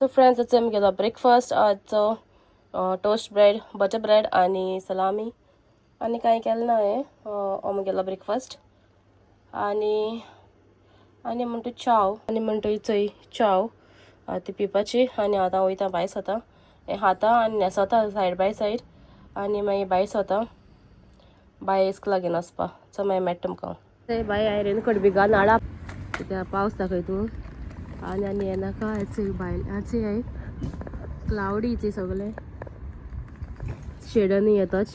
So friends आजचो आमगेलो breakfast आजचो टोस्ट ब्रेड बटर ब्रेड आणि सलामी आणि काय केलं ना आमगेलो ब्रेकफास्ट आणि आणि म्हणतो चाव आणि म्हणतो चोय चाव ती पिवपाची आणि आतां वयता भायर सरता हें खाता आनी न्हेसोता सायड बाय सायड आनी मागीर भायर सरता बाय इस्क लागीन वचपा सो मागीर मेळटा तुमकां ते बाय हांवें रेनकोट बी घालून हाडा कित्याक पावस दाखय तूं आणि येनाका हेचो भायल हेचो आहे क्लाउडीचे सगळे शेडनी येतच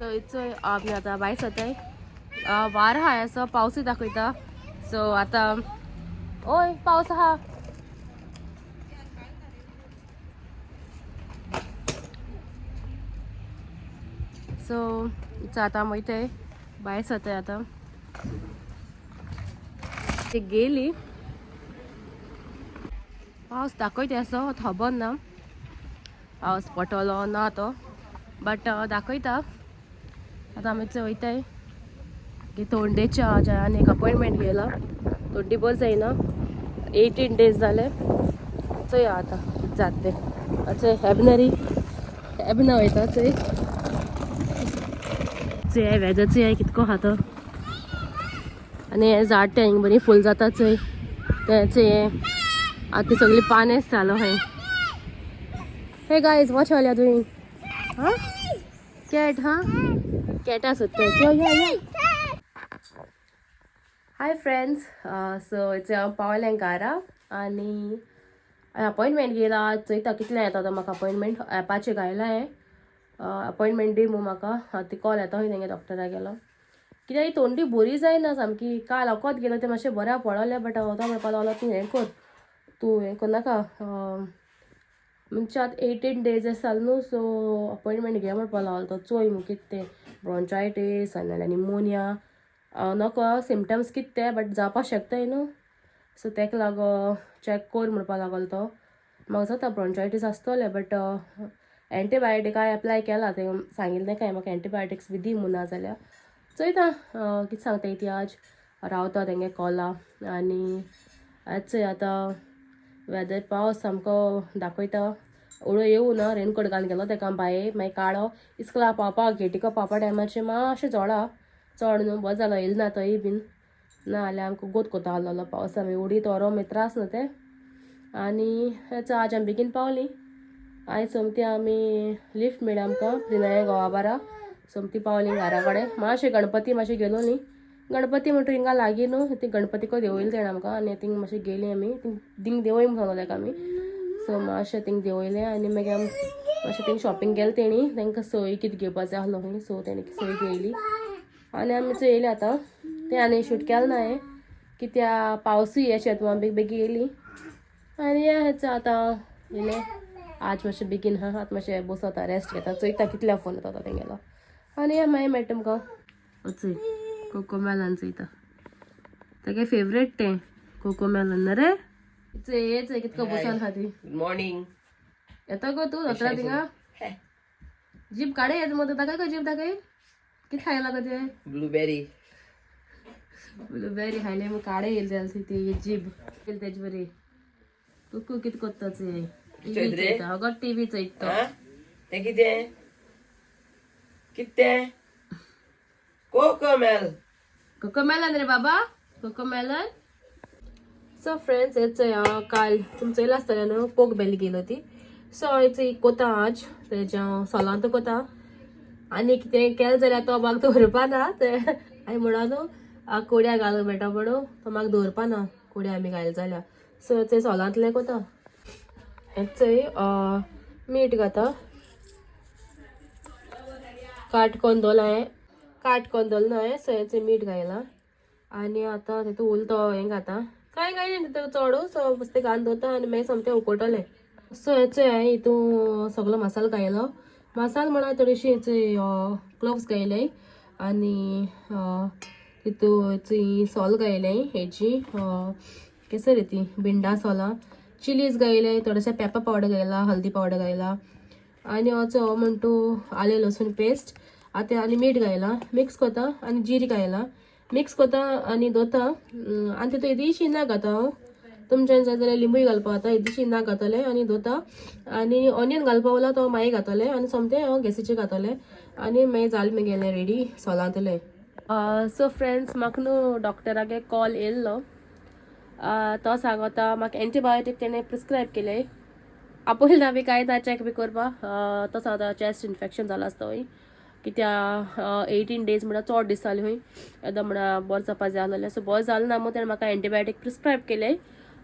थंयचो आमी आतां भायर सरताय वार आहा असो पावसूय दाखयता सो आतां ओय पावस आहा सो इथं आतां आमी वयताय भायर सरताय आतां ते गेली पावस दाखयता असो खबर ना पावस पडटलो ना तो बट दाखयता आतां आमी थंय वयताय तोंडेच्या हाज्या आनी एक अपॉयंटमेंट घेयला तोंडी बस जायना 18 days जाले चोय आतां कितें जाता तें चोय एबना वयता चोय चोय वेदर चोय कितको आहा तो आनी हें झाड तें हिंग बरी फूल जाता चोय तेंच हें आतां ती सगळी पानेस जालो हय हे गायज वॉच ऑल आर डुइंग हां कॅट हां कॅटा सोदता हाय फ्रेंड्स सो हांव पावलें घारा आनी अपॉयंटमेंट घेयला चोयता कितलें येता तो म्हाका अपॉयंटमेंट एपाचेर घायला हें अपॉयंटमेंट दी म्हणून म्हाका ती कॉल येता खंय तेंगे डॉक्टरा गेलो कित्याक ही तोंडी बरी जायना सामकी काल हांव गेलो तें मातशें बऱ्या पडलें बट हांव तो म्हणपाक लागलो तूं हें कर तूं हें करनाका म्हणजे आतां 18 days जाल न्हू सो अपॉयंटमेंट घे म्हणपाक लागलो तो चोय म्हूण कितें तें ब्रॉन्चायटीस आनी जाल्यार निमोनिया नको सिमटम्स कितें ते बट जावपा शकताय न्हू सो तेका लागो चॅक कोर म्हणपाक लागलो तो म्हाका जाता ब्रॉन्चायटीस आसतलें बट एंटीबायोटीक एप्लाय केला तें सांगिल्लें काय म्हाका एंटीबायोटिक्स बी दी म्हूण ना जाल्यार चोयता कितें सांगता इतिहाज रावता तेंगे कॉला आनी चोय आतां वेदर पावस सामको दाखयता ओळो येवं ना रेनकोट घालून गेलो तेका भायर मागीर काडो इस्कला पावपाक गेटीको पावपा टायमाचेर मातशें जोडा चड न्हू बस जालो येयलो ना थंय बीन ना जाल्यार आमकां गोत कोता आहलो पावसा मागीर उडी तोरो मागीर त्रास न्हू ते आनी हेच आज आमी बेगीन पावली आयज सोमती आमी लिफ्ट मेळ्ळी आमकां प्रिनाय गोवाबारा सोमती पावली घरा कडेन मातशें गणपती मातशें गेलो न्ही गणपती म्हणटा हिंगा लागीं न्हू थिंग गणपतीको देंवयलें तेणें आमकां आनी थिंग मातशें गेलीं आमी थिंग देंवय म्हणून सांगलो तेका आमी सो मातशें थिंग देंवयलें आनी मागीर आमी मातशें थिंग शॉपिंग केलें तेणी तांकां सय कितें घेवपाक जाय आहलो खंय सो तेणी सय घेयली आनी आमी येयली आतां तें आनी शूट केलें ना हें कित्या पावसूय येशें तूं आमी बेगीन येयली आनी हेच आतां येयलें आज मातशें बेगीन आहा आतां मातशें बसता रेस्ट घेता चोयता कितल्या फोन येता तेंगेलो आनी मागीर मेळटा तुमकां चोय कोकोमेलन चोयता तेगे फेवरेट तें कोकोमेलन ना रे चोय कितको बसून आहा ती गुड मॉर्निंग येता गो तूं दोतोरा थिंगा जीप काडे येता मग दाखय गो जीप दाखय कितें खायला गो ते ब्लूबेरी खायले मग काडे येयले जाल्यार ती जीब केली तेजे बरी कुकू कितें कोत्ता चोय टीव्ही चोयता अगो टीव्ही चोयता तें कितें कितें कोकोमेलन रे बाबा कोकोमेलन सो फ्रेंड्स हेच हांव काल तुमी चोयला आसतलें न्हू पोक बेली गेलो ती सो हेच कोता आज तेज्या सोलांत कोता आनी कितें केलें जाल्यार तो म्हाका दवरपा ना ते हांवें म्हणून न्हू कोड्या घालूंक मेळटा म्हणून तो म्हाका दवरपा ना कोड्या आमी घायले जाल्यार सो ते सोलांतलें कोता हेच मीठ घाता काटकोंदोल न्हय सो हेचें मीठ घायला आनी आतां तितून उरलो तो हें घाता कांय घायलें तितून चड सो बेश्टें घालून दवरता आनी मागीर सोमतें उकळटलें सो हेचें हांवें हितून सगळो मसालो घायलो मसालो म्हणल्यार थोडीशी क्लोव्स घायले आनी तितून हेची सोल घायले हेची केसर ती बिंडा सोलां चिलीज घायले थोडेशें पेपर पावडर घायला हल्दी पावडर घायला आनी हो म्हणटू आले लसूण पेस्ट आतां आनी मीठ घायला मिक्स कोता आनी जिरी घायला मिक्स कोता आनी दोता आनी तितून इल्लीशी ना घाता हांव तुमच्यान जाय जाल्यार लिंबूय घालपा जाता इतशी नाक घातले आनी दोता आनी ऑनियन घालपा वला तो मागीर घातले आनी सोमतें हांव गॅसीचेर घातले आनी मागीर जालें मागीर रेडी सोलांतले. सो फ्रेंड्स म्हाका न्हू डॉक्टरागे कॉल येयल्लो. तो सांगता म्हाका एंटीबायोटीक तेणें प्रिस्क्रायब केले. आपयला बी कांय ना चॅक बी करपा. तो सांगता चॅस्ट इन्फेक्शन जाला आसता हूंय कित्या 18 days म्हणल्यार चड दीस जाले हूंय एकदम म्हणल्यार बरें जावपा जाय आसलेलें. सो बरें जालें ना तेणें म्हाका एंटीबायोटीक प्रिस्क्रायब केले.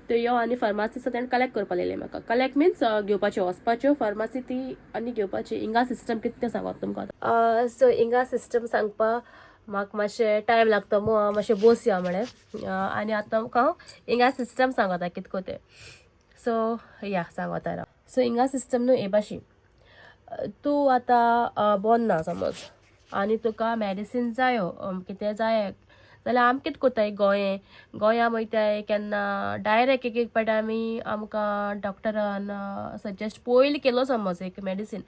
त्यो यो आनी फार्मासीचो तेणें कलेक्ट करपा लायले म्हाका. कलेक्ट मिन्स घेवपाच्यो वचपाच्यो फार्मासी ती आनी घेवपाची. हिंगा सिस्टम कितें सांगता तुमकां. सो हिंगा सिस्टम सांगपा म्हाका मातशें टायम लागता मो हांव मातशें बसया म्हळें आनी आतां हांव हिंगा सिस्टम सांगता कितको तें. सो या सांगता राव. सो हिंगा सिस्टम न्हू हे भाशी तूं आतां बोन ना समज आनी तुका मेडिसीन जायो कितें जाय जाल्यार आमी कितें कोत्ताय गोंया वयताय केन्ना डायरेक्ट एक पाटी आमी आमकां डॉक्टरान सजेस्ट पयलीं केलो समज एक मेडिसीन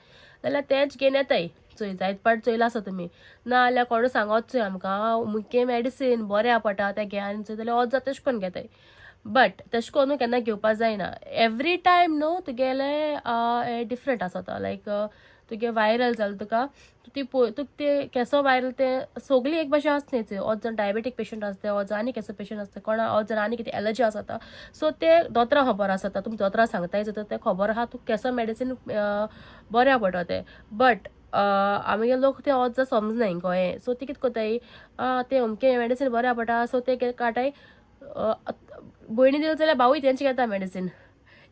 जाल्यार तेंच घेवन येताय चोय जायत पाट चोयला आसा तुमी ना जाल्यार कोण सांगोचोय आमकां मुख्य मेडिसीन बऱ्या पडटा तें घे आनी चोय जाल्यार वच तेश कोन्न घेताय. बट तेश कोन्न केन्ना घेवपा जायना. एवरी टायम न्हू तुगेले डिफरंट आसता लायक तुगे वायरल जालें तुका तुका ते केसो वायरल ते सगळी एक भाशेन आसनाच. ओज जण डायबेटीक पेशंट आसता ओज आनी केसो पेशंट आसता कोणा ओज जण आनी कितें एलर्जी आसता. सो ते दोतोरां खबर आसता तुमी दोतोरां सांगताय जाल्यार ते खबर आहा तुका केसो मेडिसीन बऱ्या पडटा तें. बट आमगे लोक ते ओज समजनाय गोंये. सो ती कितें कोत्ताय ते अमके मेडिसीन बऱ्या पडटा सो ते काटाय भयणी दिली जाल्यार भावूय तेंचे घेता मेडिसीन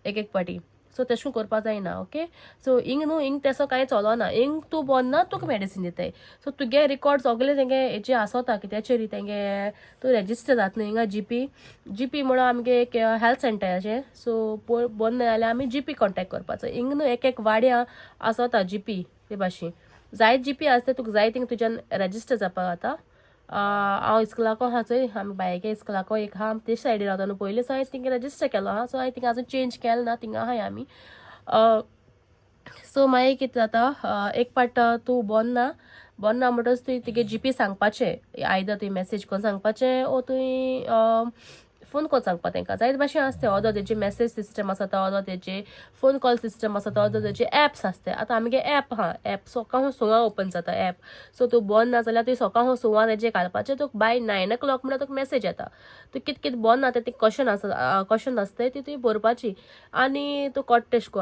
एक पाटी. सो तेश कोन्न करपा जायना. ओके सो हिंग न्हू हिंग तेसो कांय चलोना. हिंग तूं बोन ना तुका मेडिसीन दिताय. सो तुगे रिकॉर्ड सगळे तेंगे हेचे आसता कित्याचेर तेंगे तूं रेजिस्टर जाता न्हू हिंगा जीपी म्हणून आमगे एक हेल्थ सेंटराचें. सो बोन ना जाल्यार आमी जीपी कॉन्टेक्ट करपाचो. हिंग न्हू एक वाड्या आसता जीपी ते भाशेन जायत जीपी आसता तुका जाय थिंग तुज्यान रेजिस्टर जावपा जाता. हांव इस्कलाको आहा चोय आमी बायके इस्कलाको एक आहा ते सायडीन रावता न्हू पयलीं सो हांवें थिंग रेजिस्टर केलो आहा. सो हांवें थिंग आजून चेंज केलें ना थिंगा आहाय आमी. सो मागीर कितें जाता एक पाट तूं बोन ना म्हणटच तुवें तुगे जीपी सांगपाचें आयदर तुवें मेसेज कोन्न सांगपाचें ओ तुवें फोन कॉल सांगपा तेंकां जायत भाशेन आसता. ओदो तेजे मेसेज सिस्टम आसता ओदो तेजे फोन कॉल सिस्टम आसता ओदो तेजे एप्स आसता. आतां आमगे एप आहा एप सोकां सोवा ओपन जाता एप. सो तूं बोन ना जाल्यार तुवें सोकां सोवा तेजे घालपाचें तुका बाय 9 o'clock म्हणल्यार तुका मेसेज येता. तूं कितें बोन ना तें क्वेश्चन आसताय ती तुवें बरोवपाची आनी तूं कोट्ट तेश को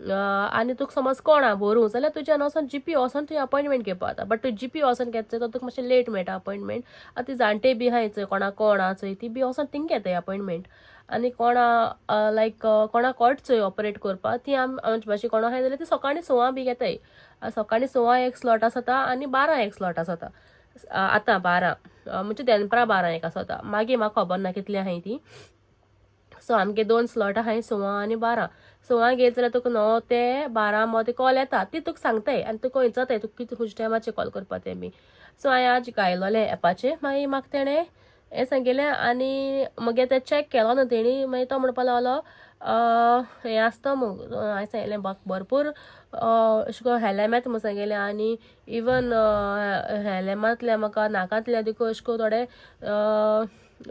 आनी तुका समज कोणा बरोवं जाल्यार तुज्यान वचोन जीपी वचोन तुवें अपॉयंटमेंट घेवपा जाता. बट तूं जीपी वचोन घेता तो तुका मातशें लेट मेळटा अपॉयंटमेंट. आतां ती जाणटे बी आहाय चोय कोणा चोय ती बी वचोन थिंग घेताय अपॉयंटमेंट. आनी कोणा लायक कोणा कोट चोय ऑपरेट करपा ती आमचे भाशेन कोणा आहाय जाल्यार ती सकाळीं 6 बी घेताय. सकाळीं 6 एक स्लॉट आसता आनी 12 एक स्लॉट आसता. आतां 12 म्हणजे दनपारां 12 एक आसता. मागीर म्हाका खबर ना कितली आहाय ती. सो आमगे 2 स्लॉट आहाय 6 आनी 12. 6 घेत जाल्यार तुका 9 ते 12 मदें कॉल येता ती तुका सांगताय आनी तुका खंय जाताय तुका कितें खंयच्या टायमाचेर कॉल करपा तें बी. सो हांवें आज घायलोलें एपाचेर मागीर म्हाका तेणें हें सांगिल्लें आनी मगे तें चॅक केलो न्हू तेणी मागीर तो म्हणपा लागलो हें आसता मुगो. हांवें सांगिल्लें म्हाका भरपूर अशें करून हेलेमेत म्हूण सांगिल्लें आनी इवन हेलेमांतल्या म्हाका नाकांतल्या देखून अशें करून थोडें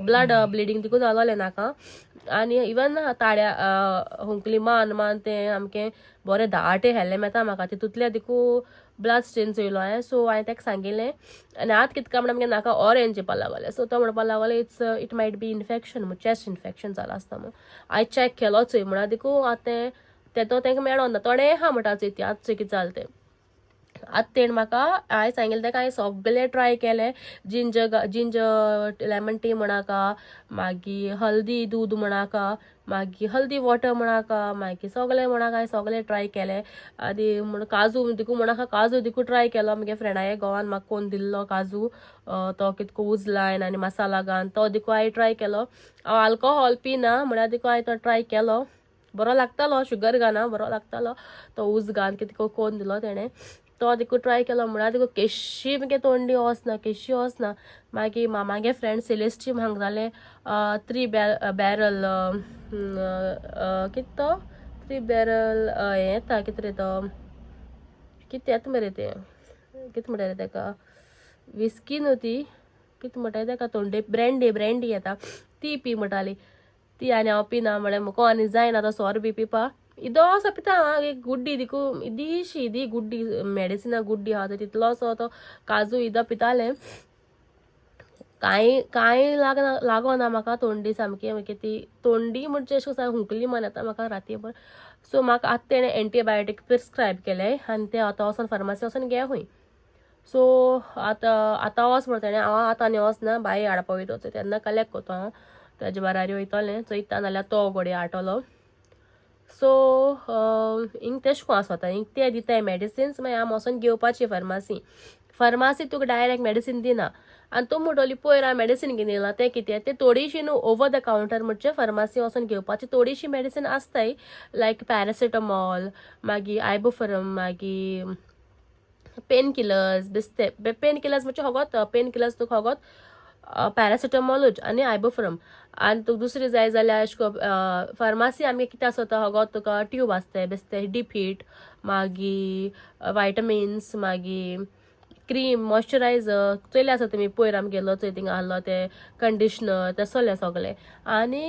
ब्लड ब्लिडींग देखून जालोलें नाका आनी इवन ताळ्या हुंकली मान तें आमकें बरें दाटे हेलेमेता म्हाका तितूंतल्या देखून ब्लड स्टेन चोयलो हांवें. सो हांवें ताका सांगिल्लें आनी आतां कितें काय म्हणल्यार नाका ऑरेंज येवपा लागलें. सो तो म्हणपा लागलो it might B infection chest infection जाला आसता म्हूण. हांवें चॅक केलो चोय म्हणल्यार देखून आतां तो तांकां मेळो ना थोडें आहा म्हणटा चोय ती आतां चोय कितें जालें तें. आतां तेण म्हाका हांवें सांगिल्लें ताका हांवें सगळें ट्राय केलें. जिंजर लेमन टी म्हणाका मागीर हल्दी दूद म्हणाका मागीर हल्दी वॉटर म्हणाका मागीर सगळें म्हणाका हांवें सगळें ट्राय केलें. आनी म्हण काजू देखून म्हणाका काजू देखून ट्राय केलो. म्हगे फ्रेंडागे गोवान म्हाका कोण दिल्लो काजू तो कितको उज लायन आनी मसाला घान तो देखून हांवें ट्राय केलो. हांव आल्कोहॉल पिना म्हळ्यार देखून हांवें तो ट्राय केलो. बरो लागतालो शुगर घाना बरो लागतालो तो उज घान कितको कोण दिलो तेणें तो देखून ट्राय केलो म्हळ्यार देखून केशी म्हगे तोंडी वचना. मागीर मामागे फ्रेंड सेलेस्टी म्हाका जालें 3 बॅरल कितें तो 3 बॅरल हें येता कितें रे तो कितें येता मरे तें कितें म्हणटा रे ताका विस्की न्हू ती कितें म्हणटाय ताका तोंडे ब्रँडी येता ती पी म्हणटाली. ती आनी हांव पिना म्हळ्यार मुको आनी जायना तो सोर बी पिवपा इदोसो पिता हांव एक गुड्डी देखू इदीशी इदी गुड्डी मेडिसिना गुड्डी आहा तो तितलोसो तो काजू इदो पितालें कांय लागोना म्हाका तोंडी सामकी मागीर ती तोंडी म्हणजे अशें सांग हुंकली मन येता म्हाका रातीभर सो म्हाका आतां तेणें एंटीबायोटीक प्रिस्क्रायब केलें आनी तें आतां वचोन फार्मासी वचोन घे खूंय सो आतां वच म्हणटा तेणें हांव आतां आनी वचना बाये हाडपा वयता तेन्ना कलेक्ट कोतो हांव तेजे बारारी वयतलें चयता नाल्यार तो घोडये हाडटलो सो हिंग तेश कोन आसता हिंग ते दिताय मेडिसिन्स मागीर हांव वचोन घेवपाची फार्मासी तुका डायरेक्ट मेडिसीन दिना आनी तूं म्हणटली पयर हांव मेडिसीन घेवन येयलां तें कितें तें थोडीशी न्हू ओवर द कावंटर म्हणजे फार्मासी वचोन घेवपाची थोडीशी मेडिसीन आसताय लायक पॅरासिटामॉल मागीर आयबुफरम मागीर पेन किलर्स बेस्ते पेन किलर्स म्हणजे होगोत पेन किलर्स तुका होगोत पॅरासिटामॉलूच आनी आयबुफरम आनी तुका दुसरी जाय जाल्यार अशें को फार्मासी आमी कितें आसता होगोत तुका ट्यूब आसताय बेस्ते डीप हीट मागीर वायटमिन्स मागीर क्रीम मॉइश्चरायझर चोयले आसा तुमी पयर आमी गेलो चोय थिंगा आहलो ते कंडिशनर ते चोले सगळे आनी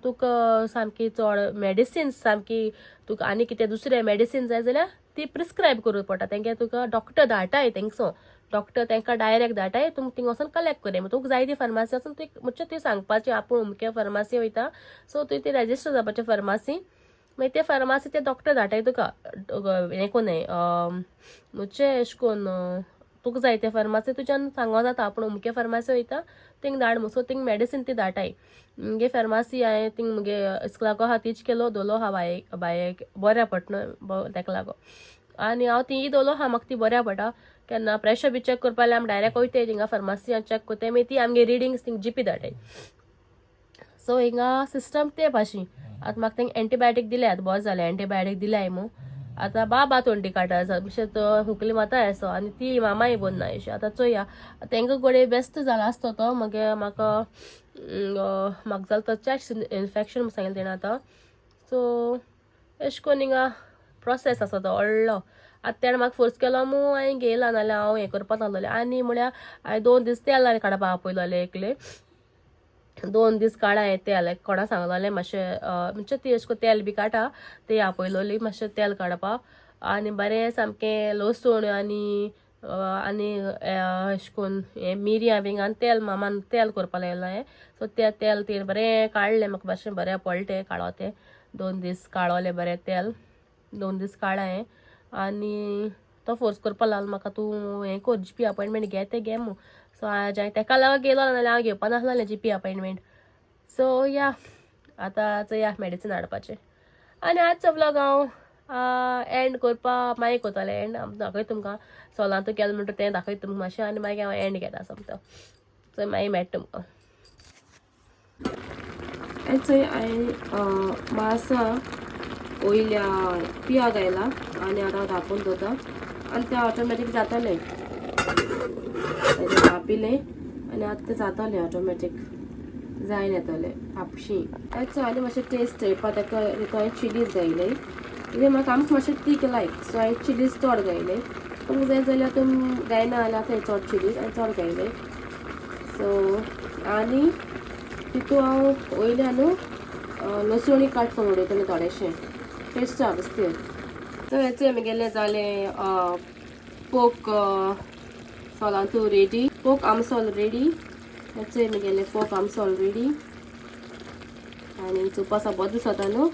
तुका सामकी चड मेडिसिन्स सामकी तुका आनी कितें दुसरें मेडिसीन जाय जाल्यार ती प्रिस्क्रायब करूंक पडटा तेंगे तुका डॉक्टर धाडटाय तेंगसो डॉक्टर तांकां डायरेक्ट धाडटाय तुमकां थिंग वचोन कलेक्ट करे तुका जाय ती फार्मासी वचोन ती म्हणजे ती सांगपाची आपूण अमके फार्मासी वयता सो तुवें ती रेजिस्टर जावपाचें फार्मासी मागीर ते फार्मासी ते डॉक्टर धाडटाय तुका हें कोन्नाय म्हणजे अशें कोन्न तुका जाय ते फार्मासी तुज्यान सांगो जाता आपूण अमके फार्मासी वयता थिंग धाड सो थिंग मेडिसीन ती धाडटाय मुगे फार्मासी हांवें थिंग मुगे इस्कुलाको आहा तीच केलो दोलो आहा बायेक बऱ्या पडटा तेका लागो आनी हांव ती दोलो आहा म्हाका ती बऱ्या पडटा केन्ना प्रेशर बी चॅक करपा जाल्यार आमी डायरेक्ट वयताय थिंगा फार्मासी हांव चॅक कोत्ताय मागीर ती आमगे रिडिंग्स थिंग जीपी धाडटाय सो हिंगा सिस्टम ते भाशी आतां म्हाका थिंग एंटीबायोटीक दिले आतां बरें जालें एंटीबायोटीक दिल्याय मू आतां बाबा तोंडी काटा अशें तो हुंकली माता येसो आनी ती मामाय बोन्ना अशी आतां चोया तेंका गोडे बेस्ट जाला आसतो तो मागीर म्हाका जालो तो चॅस्ट इन्फेक्शन सांगिल्लें तेणें आतां सो अशें करून हिंगा प्रोसेस आसा तो व्हडलो आतां तेणें म्हाका फोर्स केलो मू हांवें घेयला नाल्यार हांव हें करपा नासलोलें आनी म्हळ्यार हांवें 2 दीस तेल काडपा आपयलोलें एकलें 2 दीस काडा हें तेल कोणा सांगलोलें मातशें म्हणजे ती अशें करून तेल बी काडटा ती आपयलोली मातशें तेल काडपा आनी बरें सामकें लसूण आनी अशें करून हें मिरयां बीन आनी तेल मामान तेल करपा लायलो हें सो तें तेल ती बरें काडलें म्हाका मातशें बरें पडलें काळो तें 2 दीस काळोलें बरें तेल 2 दीस काडा हें आनी तो फोर्स करपा लागलो म्हाका तूं हें कर जीपी अपॉयंटमेंट घे तें घे मू सो हांव तेका लागून गेलो नाल्यार हांव घेवपा नासलें जीपी अपॉयंटमेंट सो या आतां चोया मेडिसीन हाडपाचें आनी आजचो व्लॉग हांव एंड करपा मागीर कोतालें एंड दाखयता तुमकां सोलांतू केलें म्हणटा तें दाखयता तुमकां मातशें आनी मागीर हांव एंड घेता सोमतो सो मागीर मेळटा तुमकां चोय हांवें मासा वयल्या पिया गायला आनी आतां हांव धापून दवरता आनी तें ऑटोमॅटीक जातलें तेजें धापिलें आनी आतां तें जातलें ऑटोमॅटीक जायन येतलें आपशीं तेच आनी मातशें टेस्ट येवपा तेका हांवें चिलीज घायले कित्याक म्हाका आमकां मातशें तीक लायक सो हांवें चिलीज चड घायले तुमकां जाय जाल्यार तुमी गायना जाल्यार थंय चड चिलीज हांवें चड घायले सो आनी तितू हांव वयल्यान लसूणी काट करून उडयतलें थोडेशें टेस्ट आहा बेश्टें सो हेचें आमगेलें जालें पोक सोलांतू रेडी पोक आमसोल रेडी हेचें आमगेलें पोक आमसोल रेडी आनी चुपासा बरो दिसता न्हू